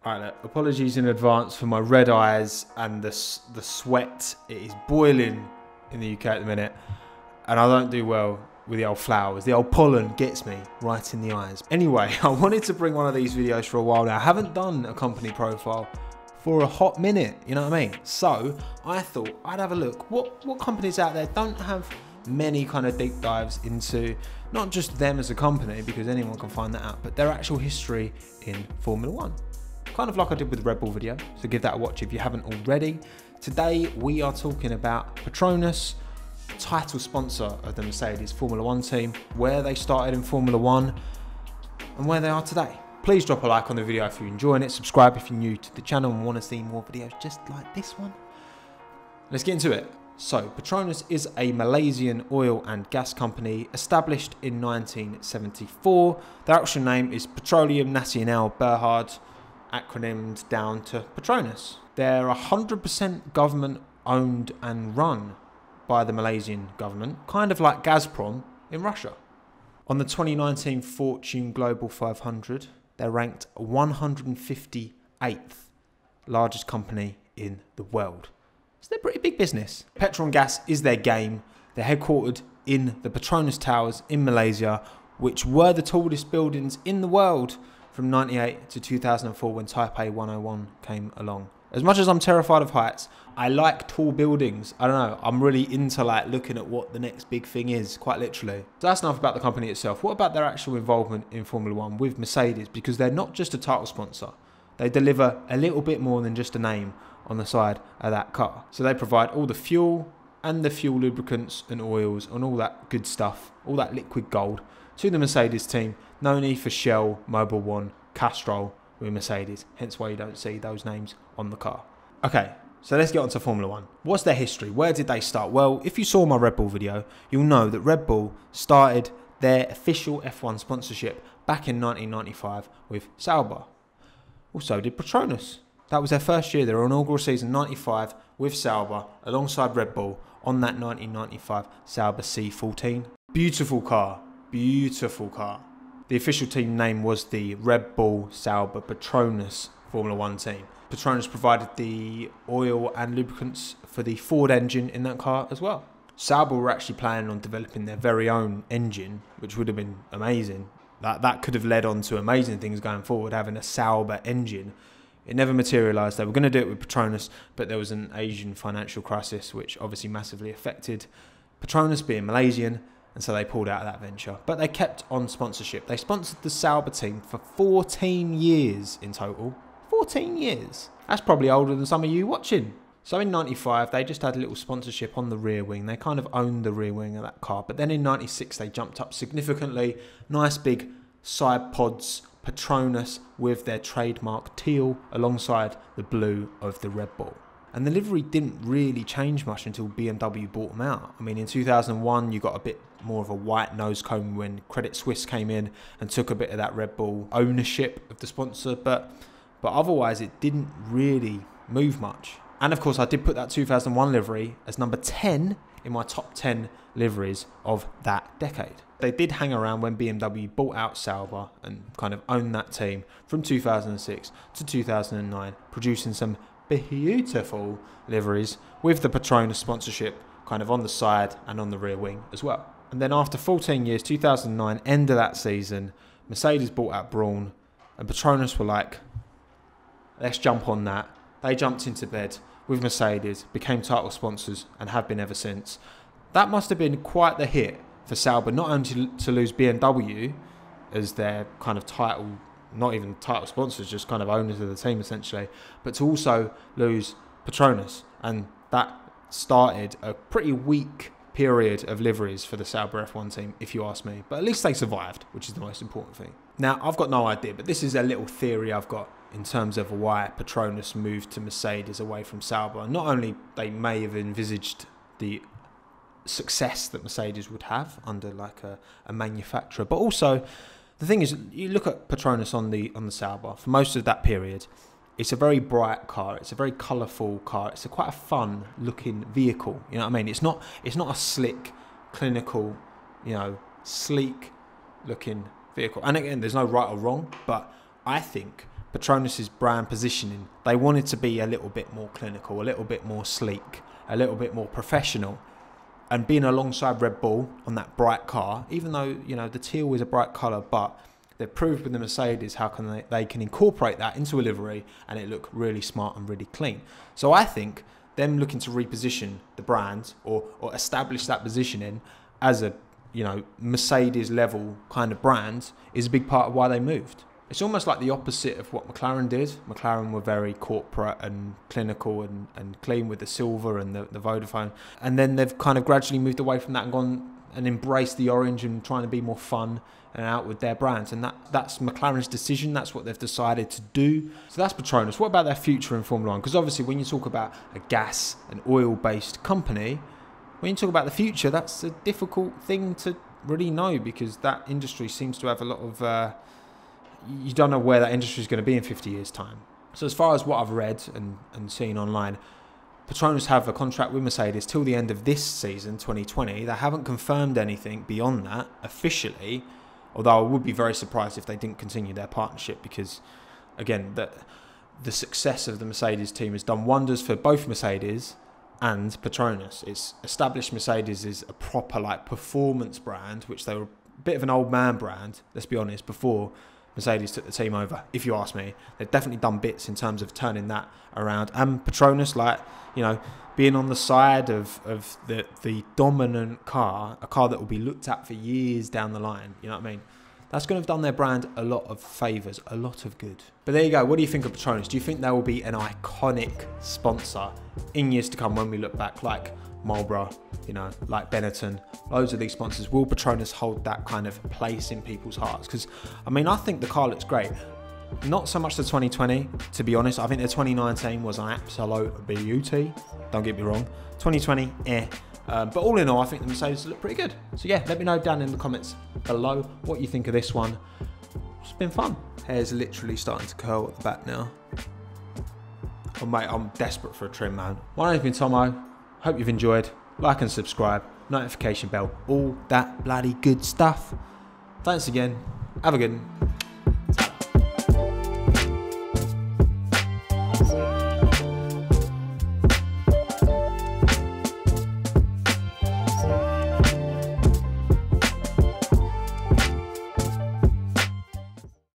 All right, apologies in advance for my red eyes and the sweat. It is boiling in the UK at the minute, and I don't do well with the old flowers. The old pollen gets me right in the eyes. Anyway, I wanted to bring one of these videos for a while now. I haven't done a company profile for a hot minute, you know what I mean? So I thought I'd have a look. What companies out there don't have many kind of deep dives into not just them as a company, because anyone can find that out, but their actual history in Formula One. Kind of like I did with the Red Bull video, so give that a watch if you haven't already. Today we are talking about Petronas, title sponsor of the Mercedes Formula One team, where they started in Formula One and where they are today. Please drop a like on the video if you're enjoying it, subscribe if you're new to the channel and want to see more videos just like this one. Let's get into it. So Petronas is a Malaysian oil and gas company established in 1974. Their actual name is Petroleum Nasional Berhad, acronymed down to Petronas. They're 100% government owned and run by the Malaysian government, kind of like Gazprom in Russia. On the 2019 Fortune Global 500, they're ranked 158th largest company in the world. So they're pretty big business. Petrol and gas is their game. They're headquartered in the Petronas Towers in Malaysia, which were the tallest buildings in the world from 98 to 2004 when Taipei 101 came along. As much as I'm terrified of heights, I like tall buildings. I don't know, I'm really into like looking at what the next big thing is, quite literally. So that's enough about the company itself. What about their actual involvement in Formula One with Mercedes? Because they're not just a title sponsor. They deliver a little bit more than just a name on the side of that car. So they provide all the fuel and the fuel lubricants and oils and all that good stuff, all that liquid gold to the Mercedes team. No need for Shell, Mobil One, Castrol with Mercedes, hence why you don't see those names on the car. Okay, so let's get on to Formula One. What's their history? Where did they start? Well, if you saw my Red Bull video, you'll know that Red Bull started their official F1 sponsorship back in 1995 with Sauber. Also did Petronas. That was their first year, their inaugural season, 95, with Sauber, alongside Red Bull, on that 1995 Sauber C14. Beautiful car, beautiful car. The official team name was the Red Bull Sauber Petronas Formula One team. Petronas provided the oil and lubricants for the Ford engine in that car as well. Sauber were actually planning on developing their very own engine, which would have been amazing. That could have led on to amazing things going forward, having a Sauber engine. It never materialised. They were going to do it with Petronas, but there was an Asian financial crisis, which obviously massively affected Petronas being Malaysian, and so they pulled out of that venture. But they kept on sponsorship. They sponsored the Sauber team for 14 years in total. 14 years. That's probably older than some of you watching. So in 95, they just had a little sponsorship on the rear wing. They kind of owned the rear wing of that car. But then in 96, they jumped up significantly. Nice big side pods, Petronas with their trademark teal alongside the blue of the Red Bull. And the livery didn't really change much until BMW bought them out. I mean, in 2001, you got a bit more of a white nose cone when Credit Suisse came in and took a bit of that Red Bull ownership of the sponsor. But otherwise, it didn't really move much. And of course, I did put that 2001 livery as number 10 in my top 10 liveries of that decade. They did hang around when BMW bought out Sauber and kind of owned that team from 2006 to 2009, producing some beautiful liveries with the Petronas sponsorship kind of on the side and on the rear wing as well. And then after 14 years, 2009, end of that season, Mercedes bought out Braun and Petronas were like, let's jump on that. They jumped into bed with Mercedes, became title sponsors and have been ever since. That must have been quite the hit for Sauber, not only to lose BMW as their kind of title, not even title sponsors, just kind of owners of the team essentially, but to also lose Petronas. And that started a pretty weak period of liveries for the Sauber F1 team, if you ask me. But at least they survived, which is the most important thing. Now, I've got no idea, but this is a little theory I've got in terms of why Petronas moved to Mercedes away from Sauber. Not only they may have envisaged the success that Mercedes would have under like a manufacturer, but also the thing is, you look at Petronas on the Sauber for most of that period. It's a very bright car. It's a very colourful car. It's quite a fun looking vehicle. You know what I mean? It's not a slick, clinical, sleek looking vehicle. And again, there's no right or wrong, but I think Petronas' brand positioning. They wanted to be a little bit more clinical, a little bit more sleek, a little bit more professional. And being alongside Red Bull on that bright car, even though, you know, the teal is a bright colour, but they've proved with the Mercedes how can they can incorporate that into a livery and it look really smart and really clean. So I think them looking to reposition the brand or establish that positioning as a, you know, Mercedes level kind of brand is a big part of why they moved. It's almost like the opposite of what McLaren did. McLaren were very corporate and clinical and clean with the silver and the Vodafone. And then they've kind of gradually moved away from that and gone and embraced the orange and trying to be more fun and out with their brands. And that's McLaren's decision. That's what they've decided to do. So that's Petronas. What about their future in Formula 1? Because obviously when you talk about a gas and oil-based company, when you talk about the future, that's a difficult thing to really know because that industry seems to have a lot of... you don't know where that industry is going to be in 50 years' time. So as far as what I've read and seen online, Petronas have a contract with Mercedes till the end of this season, 2020. They haven't confirmed anything beyond that officially, although I would be very surprised if they didn't continue their partnership because, again, the success of the Mercedes team has done wonders for both Mercedes and Petronas. It's established Mercedes is a proper like performance brand, which they were a bit of an old man brand, let's be honest, before Mercedes took the team over, if you ask me. They've definitely done bits in terms of turning that around. And Petronas, like, you know, being on the side of the dominant car, a car that will be looked at for years down the line, you know what I mean? That's going to have done their brand a lot of favours, a lot of good. But there you go. What do you think of Petronas? Do you think they will be an iconic sponsor in years to come when we look back, like Marlboro, you know, like Benetton, loads of these sponsors? Will Petronas hold that kind of place in people's hearts? Because, I mean, I think the car looks great. Not so much the 2020, to be honest. I think the 2019 was an absolute beauty. Don't get me wrong. 2020, but all in all, I think the Mercedes look pretty good. So yeah, let me know down in the comments below what you think of this one. It's been fun. Hair's literally starting to curl at the back now. Oh mate, I'm desperate for a trim, man. My name's been Tommo. Hope you've enjoyed. Like and subscribe. Notification bell. All that bloody good stuff. Thanks again. Have a good one.